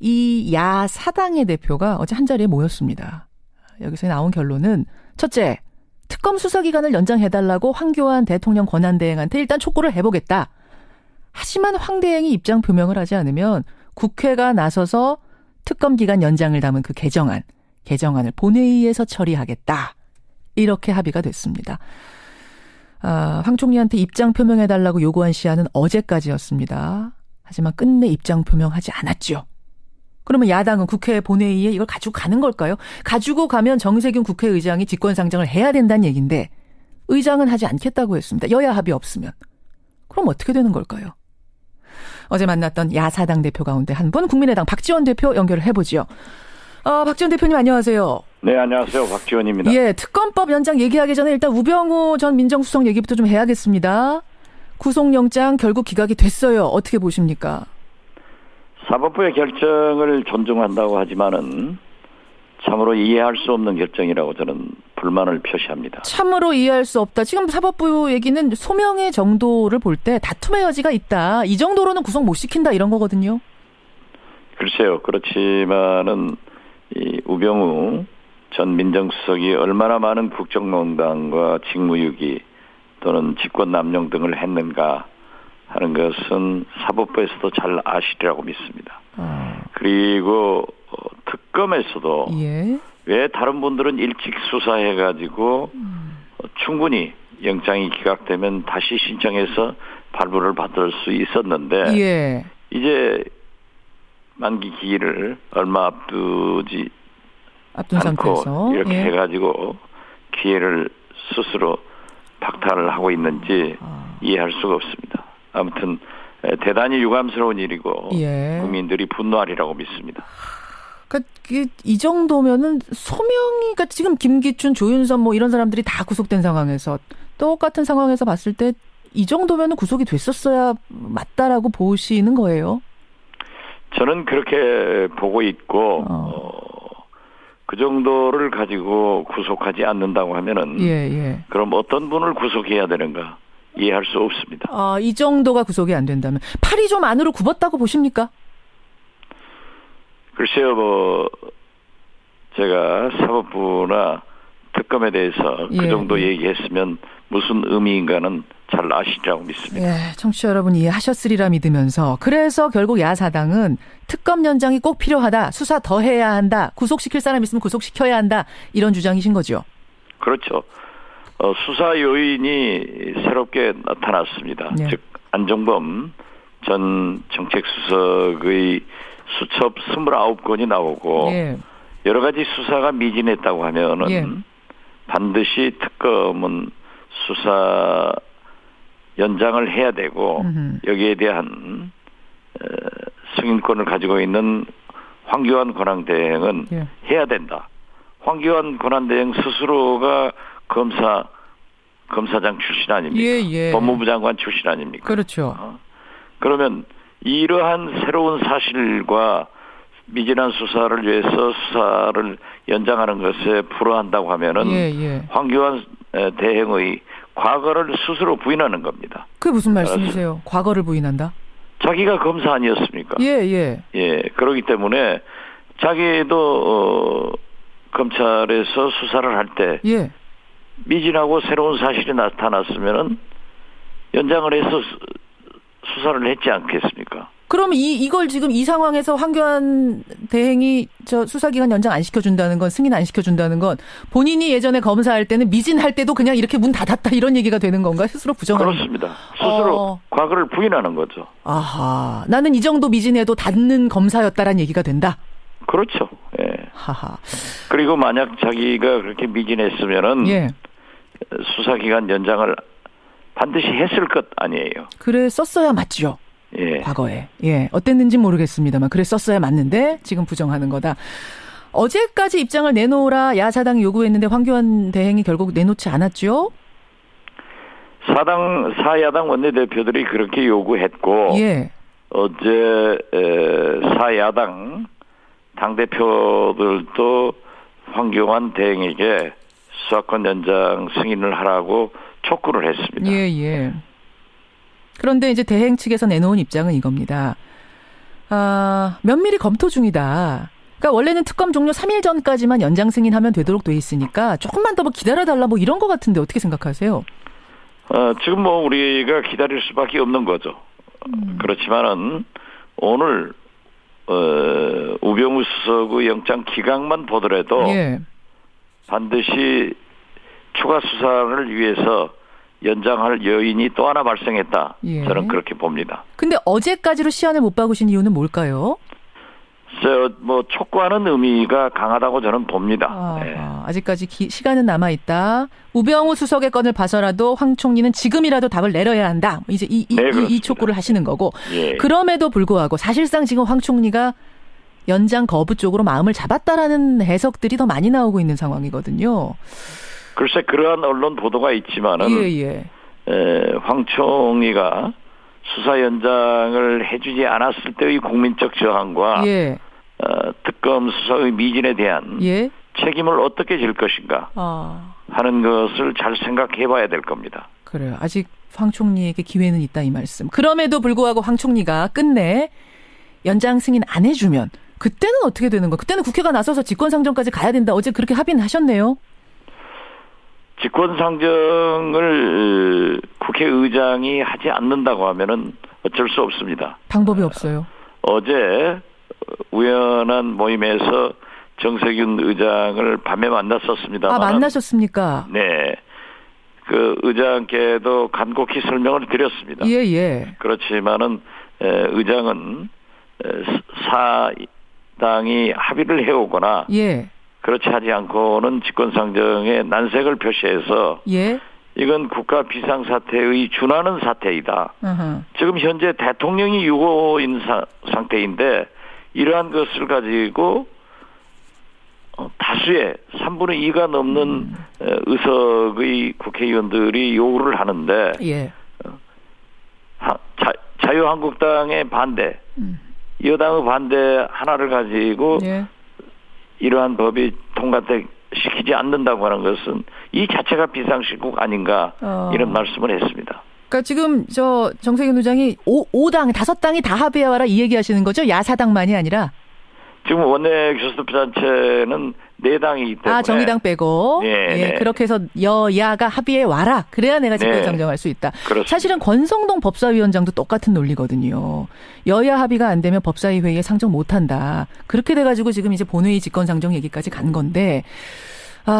이 야사당의 대표가 어제 한자리에 모였습니다. 여기서 나온 결론은 첫째, 특검 수사기간을 연장해달라고 황교안 대통령 권한대행한테 일단 촉구를 해보겠다. 하지만 황 대행이 입장 표명을 하지 않으면 국회가 나서서 특검 기간 연장을 담은 그 개정안을 본회의에서 처리하겠다. 이렇게 합의가 됐습니다. 황 총리한테 입장 표명해달라고 요구한 시한은 어제까지였습니다. 하지만 끝내 입장 표명하지 않았죠. 그러면 야당은 국회 본회의에 이걸 가지고 가는 걸까요? 가지고 가면 정세균 국회의장이 직권상정을 해야 된다는 얘기인데 의장은 하지 않겠다고 했습니다. 여야 합의 없으면. 그럼 어떻게 되는 걸까요? 어제 만났던 야사당 대표 가운데 한 분, 국민의당 박지원 대표 연결을 해보죠. 박지원 대표님 안녕하세요. 네, 안녕하세요. 박지원입니다. 예, 특검법 연장 얘기하기 전에 일단 우병우 전 민정수석 얘기부터 좀 해야겠습니다. 구속영장 결국 기각이 됐어요. 어떻게 보십니까? 사법부의 결정을 존중한다고 하지만은 참으로 이해할 수 없는 결정이라고 저는 불만을 표시합니다. 참으로 이해할 수 없다. 지금 사법부 얘기는 소명의 정도를 볼 때 다툼의 여지가 있다. 이 정도로는 구속 못 시킨다 이런 거거든요. 글쎄요. 그렇지만은 이 우병우 전 민정수석이 얼마나 많은 국정농단과 직무유기 또는 직권남용 등을 했는가 하는 것은 사법부에서도 잘 아시리라고 믿습니다. 그리고 특검에서도 예. 왜 다른 분들은 일찍 수사해가지고 충분히 영장이 기각되면 다시 신청해서 발부를 받을 수 있었는데 예. 이제 만기 기일을 얼마 앞둔 않고 상태에서 이렇게 예. 해가지고 기회를 스스로 박탈을 하고 있는지 이해할 수가 없습니다. 아무튼 대단히 유감스러운 일이고 예. 국민들이 분노하리라고 믿습니다. 그러니까 이 정도면은 소명이가 지금 김기춘, 조윤선 뭐 이런 사람들이 다 구속된 상황에서 똑같은 상황에서 봤을 때 이 정도면은 구속이 됐었어야 맞다라고 보시는 거예요? 저는 그렇게 보고 있고 그 정도를 가지고 구속하지 않는다고 하면은 예. 그럼 어떤 분을 구속해야 되는가 이해할 수 없습니다. 이 정도가 구속이 안 된다면 팔이 좀 안으로 굽었다고 보십니까? 글쎄요, 제가 사법부나 특검에 대해서 그 정도 얘기했으면 무슨 의미인가는 잘 아시리라고 믿습니다. 예, 청취자 여러분 이해하셨으리라 믿으면서 그래서 결국 야사당은 특검 연장이 꼭 필요하다. 수사 더 해야 한다. 구속시킬 사람 있으면 구속시켜야 한다. 이런 주장이신 거죠? 그렇죠. 수사 요인이 새롭게 나타났습니다. 예. 즉 안종범 전 정책수석의 수첩 29건이 나오고 예. 여러 가지 수사가 미진했다고 하면은 예. 반드시 특검은 수사 연장을 해야 되고 여기에 대한 승인권을 가지고 있는 황교안 권한대행은 예. 해야 된다. 황교안 권한대행 스스로가 검사장 출신 아닙니까? 예. 법무부 장관 출신 아닙니까? 그렇죠. 그러면 이러한 새로운 사실과 미진한 수사를 위해서 수사를 연장하는 것에 불허한다고 하면은 황교안 대행의 과거를 스스로 부인하는 겁니다. 그게 무슨 말씀이세요? 과거를 부인한다? 자기가 검사 아니었습니까? 예. 그렇기 때문에 자기도 검찰에서 수사를 할 때 미진하고 새로운 사실이 나타났으면은 연장을 해서 수사를 했지 않겠습니까? 그럼 이걸 지금 이 상황에서 황교안 대행이 수사기간 연장 안 시켜준다는 건, 승인 안 시켜준다는 건 본인이 예전에 검사할 때는 미진할 때도 그냥 이렇게 문 닫았다 이런 얘기가 되는 건가? 스스로 부정하는. 그렇습니다. 스스로 과거를 부인하는 거죠. 아하. 나는 이 정도 미진해도 닫는 검사였다라는 얘기가 된다? 그렇죠. 예. 하하. 그리고 만약 자기가 그렇게 미진했으면은 수사기간 연장을 반드시 했을 것 아니에요. 그래 썼어야 맞죠. 예. 과거에. 어땠는지 모르겠습니다만 그래 썼어야 맞는데 지금 부정하는 거다. 어제까지 입장을 내놓으라 야사당이 요구했는데 황교안 대행이 결국 내놓지 않았죠? 사야당 원내대표들이 그렇게 요구했고 어제 사야당 당대표들도 황교안 대행에게 수사권 연장 승인을 하라고 촉구를 했습니다. 그런데 이제 대행 측에서 내놓은 입장은 이겁니다. 면밀히 검토 중이다. 그러니까 원래는 특검 종료 3일 전까지만 연장 승인하면 되도록 돼 있으니까 조금만 더 뭐 기다려달라 뭐 이런 것 같은데 어떻게 생각하세요? 지금 뭐 우리가 기다릴 수밖에 없는 거죠. 그렇지만은 오늘 우병우 수석의 영장 기각만 보더라도 예. 반드시 추가 수사를 위해서 연장할 여인이 또 하나 발생했다. 예. 저는 그렇게 봅니다. 근데 어제까지로 시한을 못 박으신 이유는 뭘까요? 뭐 촉구하는 의미가 강하다고 저는 봅니다. 네. 아직까지 시간은 남아있다. 우병우 수석의 건을 봐서라도 황 총리는 지금이라도 답을 내려야 한다. 이제 이 촉구를 하시는 거고. 예. 그럼에도 불구하고 사실상 지금 황 총리가 연장 거부 쪽으로 마음을 잡았다라는 해석들이 더 많이 나오고 있는 상황이거든요. 글쎄 그러한 언론 보도가 있지만은 예. 황 총리가 수사 연장을 해주지 않았을 때의 국민적 저항과 예. 특검 수사의 미진에 대한 예. 책임을 어떻게 질 것인가 하는 것을 잘 생각해봐야 될 겁니다. 그래요. 아직 황 총리에게 기회는 있다 이 말씀. 그럼에도 불구하고 황 총리가 끝내 연장 승인 안 해주면 그때는 어떻게 되는 거예요? 그때는 국회가 나서서 직권상정까지 가야 된다. 어제 그렇게 합의는 하셨네요. 직권상정을 국회의장이 하지 않는다고 하면은 어쩔 수 없습니다. 방법이 없어요. 어제 우연한 모임에서 정세균 의장을 밤에 만났었습니다만. 만나셨습니까? 네. 그 의장께도 간곡히 설명을 드렸습니다. 예. 그렇지만은 의장은 사당이 합의를 해오거나 예. 그렇지 하지 않고는 직권상정에 난색을 표시해서 예. 이건 국가 비상사태의 준하는 사태이다. Uh-huh. 지금 현재 대통령이 유고인 상태인데 이러한 것을 가지고 다수의 3분의 2가 넘는 의석의 국회의원들이 요구를 하는데 예. 자유한국당의 반대, 여당의 반대 하나를 가지고 예. 이러한 법이 통과시키지 않는다고 하는 것은 이 자체가 비상시국 아닌가 이런 말씀을 했습니다. 그러니까 지금 정세균 의장이 5당, 5당이 다 합의해와라 이 얘기하시는 거죠? 야사당만이 아니라? 지금 원내교섭단체는 4당이기 때문에. 정의당 빼고. 네. 그렇게 해서 여야가 합의해 와라. 그래야 내가 직권상정할 수 있다. 그렇습니다. 사실은 권성동 법사위원장도 똑같은 논리거든요. 여야 합의가 안 되면 법사위 회의에 상정 못한다. 그렇게 돼가지고 지금 이제 본회의 직권상정 얘기까지 간 건데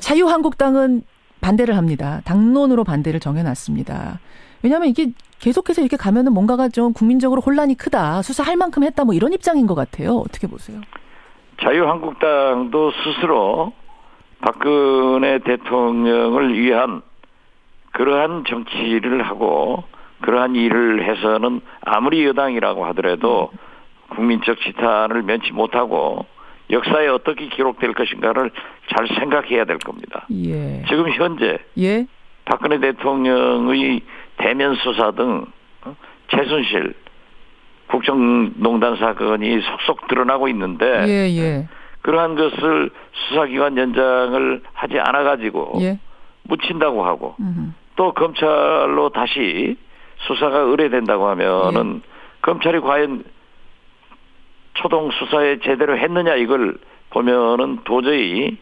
자유한국당은 반대를 합니다. 당론으로 반대를 정해놨습니다. 왜냐하면 이게 계속해서 이렇게 가면은 뭔가가 좀 국민적으로 혼란이 크다. 수사할 만큼 했다. 뭐 이런 입장인 것 같아요. 어떻게 보세요? 자유한국당도 스스로 박근혜 대통령을 위한 그러한 정치를 하고 그러한 일을 해서는 아무리 여당이라고 하더라도 국민적 지탄을 면치 못하고 역사에 어떻게 기록될 것인가를 잘 생각해야 될 겁니다. 예. 지금 현재 박근혜 대통령의 대면 수사 등 최순실 국정농단 사건이 속속 드러나고 있는데 그러한 것을 수사기관 연장을 하지 않아가지고 묻힌다고 하고 또 검찰로 다시 수사가 의뢰된다고 하면은 검찰이 과연 초동 수사에 제대로 했느냐 이걸 보면은 도저히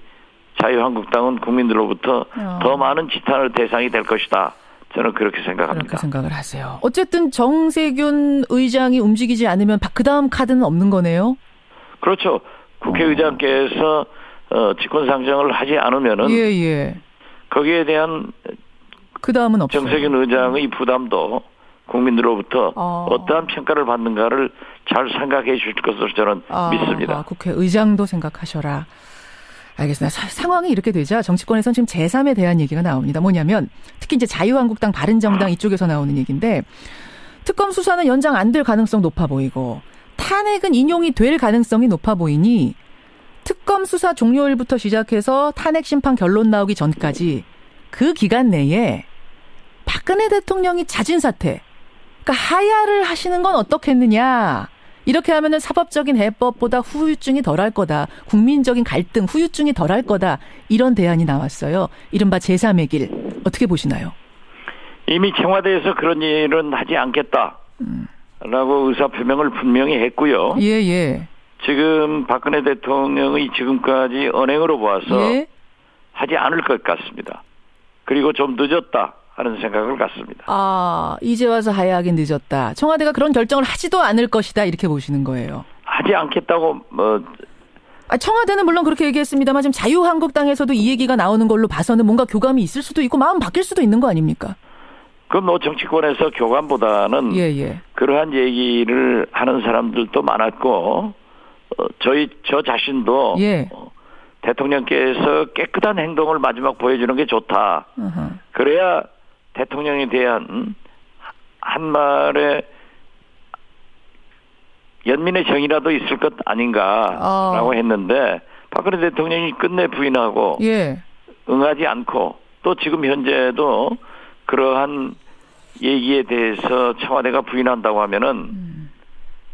자유한국당은 국민들로부터 더 많은 지탄을 대상이 될 것이다. 저는 그렇게 생각합니다. 그렇게 생각을 하세요. 어쨌든 정세균 의장이 움직이지 않으면 그 다음 카드는 없는 거네요? 그렇죠. 국회의장께서 직권상정을 하지 않으면은 거기에 대한 그 다음은 없어요. 정세균 의장의 부담도 국민들로부터 어떠한 평가를 받는가를 잘 생각해 주실 것으로 저는 믿습니다. 국회의장도 생각하셔라. 알겠습니다. 상황이 이렇게 되자 정치권에서는 지금 제3에 대한 얘기가 나옵니다. 뭐냐면 특히 이제 자유한국당, 바른정당 이쪽에서 나오는 얘기인데 특검 수사는 연장 안 될 가능성 높아 보이고 탄핵은 인용이 될 가능성이 높아 보이니 특검 수사 종료일부터 시작해서 탄핵 심판 결론 나오기 전까지 그 기간 내에 박근혜 대통령이 자진 사퇴, 그러니까 하야를 하시는 건 어떻겠느냐. 이렇게 하면은 사법적인 해법보다 후유증이 덜할 거다. 국민적인 갈등, 후유증이 덜할 거다. 이런 대안이 나왔어요. 이른바 제3의 길. 어떻게 보시나요? 이미 청와대에서 그런 일은 하지 않겠다. 의사표명을 분명히 했고요. 예, 예. 지금 박근혜 대통령의 지금까지 언행으로 보아서 예. 하지 않을 것 같습니다. 그리고 좀 늦었다 하는 생각을 갖습니다. 아, 이제 와서 하야하긴 늦었다. 청와대가 그런 결정을 하지도 않을 것이다. 이렇게 보시는 거예요. 하지 않겠다고 청와대는 물론 그렇게 얘기했습니다만 지금 자유한국당에서도 이 얘기가 나오는 걸로 봐서는 뭔가 교감이 있을 수도 있고 마음 바뀔 수도 있는 거 아닙니까? 그럼 정치권에서 교감보다는 예. 그러한 얘기를 하는 사람들도 많았고 저 자신도 예. 대통령께서 깨끗한 행동을 마지막 보여주는 게 좋다. 그래야 대통령에 대한 한 말에 연민의 정이라도 있을 것 아닌가라고 했는데 박근혜 대통령이 끝내 부인하고 예. 응하지 않고 또 지금 현재도 그러한 얘기에 대해서 청와대가 부인한다고 하면은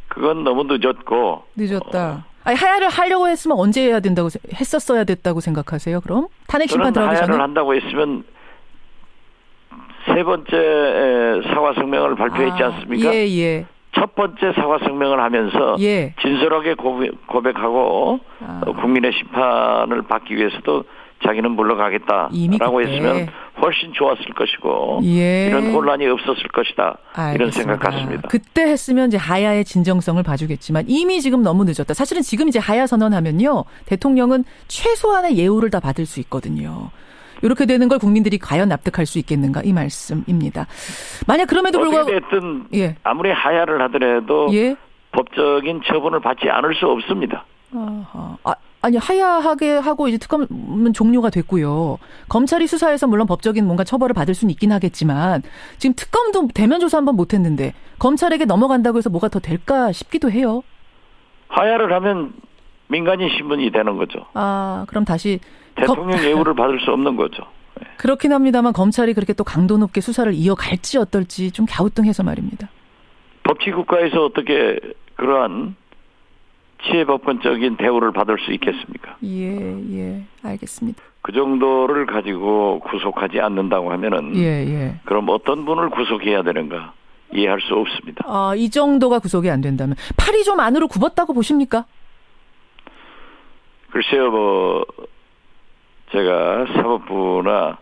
그건 너무 늦었다. 아니, 하야를 하려고 했으면 언제 해야 된다고 했었어야 됐다고 생각하세요? 그럼 탄핵 심판 들어가기 전에 하야를 한다고 했으면 세 번째 사과 성명을 발표했지 않습니까? 예. 첫 번째 사과 성명을 하면서 예. 진솔하게 고백하고 국민의 심판을 받기 위해서도 자기는 물러가겠다라고 했으면 훨씬 좋았을 것이고 예. 이런 혼란이 없었을 것이다. 알겠습니다. 이런 생각 같습니다. 그때 했으면 이제 하야의 진정성을 봐주겠지만 이미 지금 너무 늦었다. 사실은 지금 이제 하야 선언하면요. 대통령은 최소한의 예우를 다 받을 수 있거든요. 이렇게 되는 걸 국민들이 과연 납득할 수 있겠는가 이 말씀입니다. 만약 그럼에도 불구하고 어떻게 됐든 예. 아무리 하야를 하더라도 예. 법적인 처분을 받지 않을 수 없습니다. 아니 하야하게 하고 이제 특검은 종료가 됐고요. 검찰이 수사해서 물론 법적인 뭔가 처벌을 받을 수는 있긴 하겠지만 지금 특검도 대면 조사 한번 못했는데 검찰에게 넘어간다고 해서 뭐가 더 될까 싶기도 해요. 하야를 하면 민간인 신분이 되는 거죠. 그럼 다시 대통령 예우를 받을 수 없는 거죠. 네. 그렇긴 합니다만 검찰이 그렇게 또 강도 높게 수사를 이어갈지 어떨지 좀 갸우뚱해서 말입니다. 법치국가에서 어떻게 그러한 치해법권적인 대우를 받을 수 있겠습니까? 예, 알겠습니다. 그 정도를 가지고 구속하지 않는다고 하면은 예. 그럼 어떤 분을 구속해야 되는가 이해할 수 없습니다. 이 정도가 구속이 안 된다면 팔이 좀 안으로 굽었다고 보십니까? 글쎄요, 제가 사법부나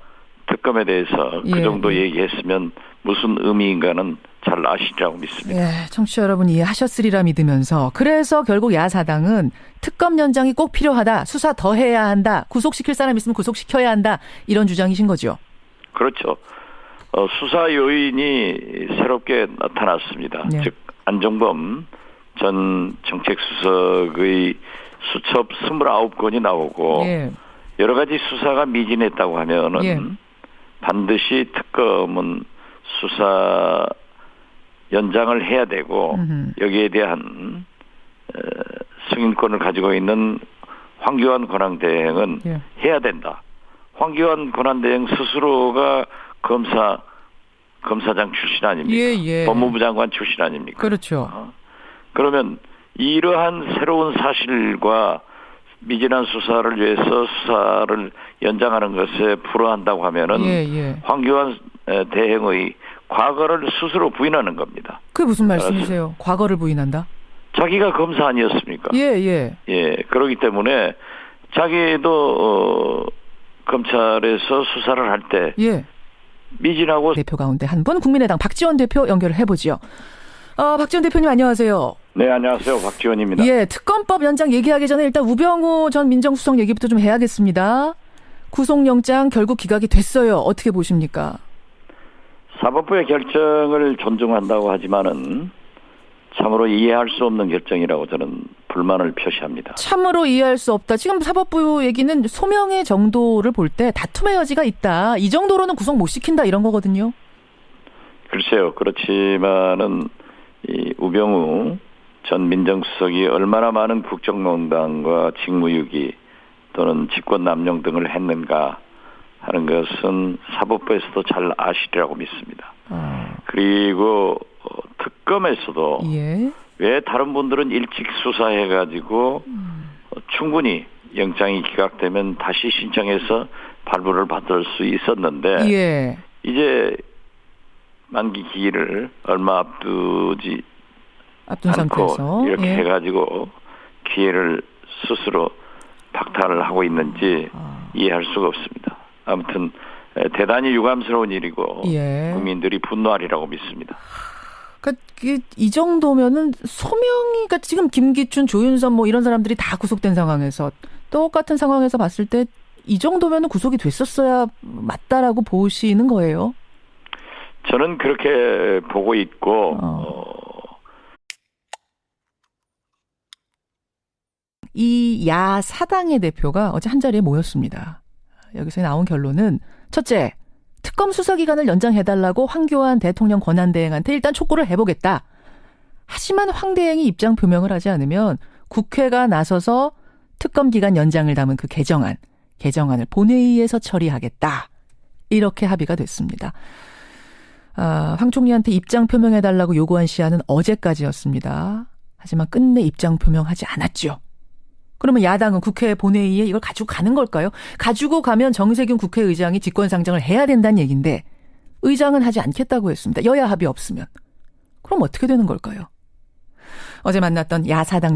특검에 대해서 그 정도 얘기했으면 무슨 의미인가는 잘 아시리라고 믿습니다. 예, 청취자 여러분 이해하셨으리라 믿으면서 그래서 결국 야사당은 특검 연장이 꼭 필요하다. 수사 더 해야 한다. 구속시킬 사람 있으면 구속시켜야 한다. 이런 주장이신 거죠? 그렇죠. 수사 요인이 새롭게 나타났습니다. 예. 즉 안종범 전 정책수석의 수첩 29건이 나오고 예. 여러 가지 수사가 미진했다고 하면은 예. 반드시 특검은 수사 연장을 해야 되고 여기에 대한 승인권을 가지고 있는 황교안 권한대행은 해야 된다. 황교안 권한대행 스스로가 검사장 출신 아닙니까? 법무부 장관 출신 아닙니까? 그렇죠. 그러면 이러한 새로운 사실과 미진한 수사를 위해서 수사를 연장하는 것에 불허한다고 하면은 황교안 대행의 과거를 스스로 부인하는 겁니다. 그게 무슨 말씀이세요? 과거를 부인한다? 자기가 검사 아니었습니까? 예. 그렇기 때문에 자기도 검찰에서 수사를 할 때 미진하고 대표 가운데 한 분 국민의당 박지원 대표 연결을 해보죠. 박지원 대표님 안녕하세요. 네, 안녕하세요. 박지원입니다. 예, 특검법 연장 얘기하기 전에 일단 우병우 전 민정수석 얘기부터 좀 해야겠습니다. 구속영장 결국 기각이 됐어요. 어떻게 보십니까? 사법부의 결정을 존중한다고 하지만은 참으로 이해할 수 없는 결정이라고 저는 불만을 표시합니다. 참으로 이해할 수 없다. 지금 사법부 얘기는 소명의 정도를 볼 때 다툼의 여지가 있다. 이 정도로는 구속 못 시킨다 이런 거거든요. 글쎄요. 그렇지만은 이 우병우 전 민정수석이 얼마나 많은 국정농단과 직무유기 또는 직권남용 등을 했는가 하는 것은 사법부에서도 잘 아시리라고 믿습니다. 그리고 특검에서도 왜 다른 분들은 일찍 수사해가지고 충분히 영장이 기각되면 다시 신청해서 발부를 받을 수 있었는데 이제 만기 기일을 얼마 앞두지 앞둔 상태에서 이렇게 예. 해가지고 기회를 스스로 박탈을 하고 있는지 이해할 수가 없습니다. 아무튼 대단히 유감스러운 일이고 예. 국민들이 분노하리라고 믿습니다. 그러니까 이 정도면은 소명이, 그러니까 지금 김기춘, 조윤선 뭐 이런 사람들이 다 구속된 상황에서 똑같은 상황에서 봤을 때 이 정도면은 구속이 됐었어야 맞다라고 보시는 거예요? 저는 그렇게 보고 있고 이 야 사당의 대표가 어제 한자리에 모였습니다. 여기서 나온 결론은 첫째, 특검 수사 기간을 연장해달라고 황교안 대통령 권한대행한테 일단 촉구를 해보겠다. 하지만 황 대행이 입장 표명을 하지 않으면 국회가 나서서 특검 기간 연장을 담은 그 개정안을 본회의에서 처리하겠다. 이렇게 합의가 됐습니다. 황 총리한테 입장 표명해달라고 요구한 시한은 어제까지였습니다. 하지만 끝내 입장 표명하지 않았죠. 그러면 야당은 국회 본회의에 이걸 가지고 가는 걸까요? 가지고 가면 정세균 국회의장이 직권상정을 해야 된다는 얘기인데 의장은 하지 않겠다고 했습니다. 여야 합의 없으면. 그럼 어떻게 되는 걸까요? 어제 만났던 야사당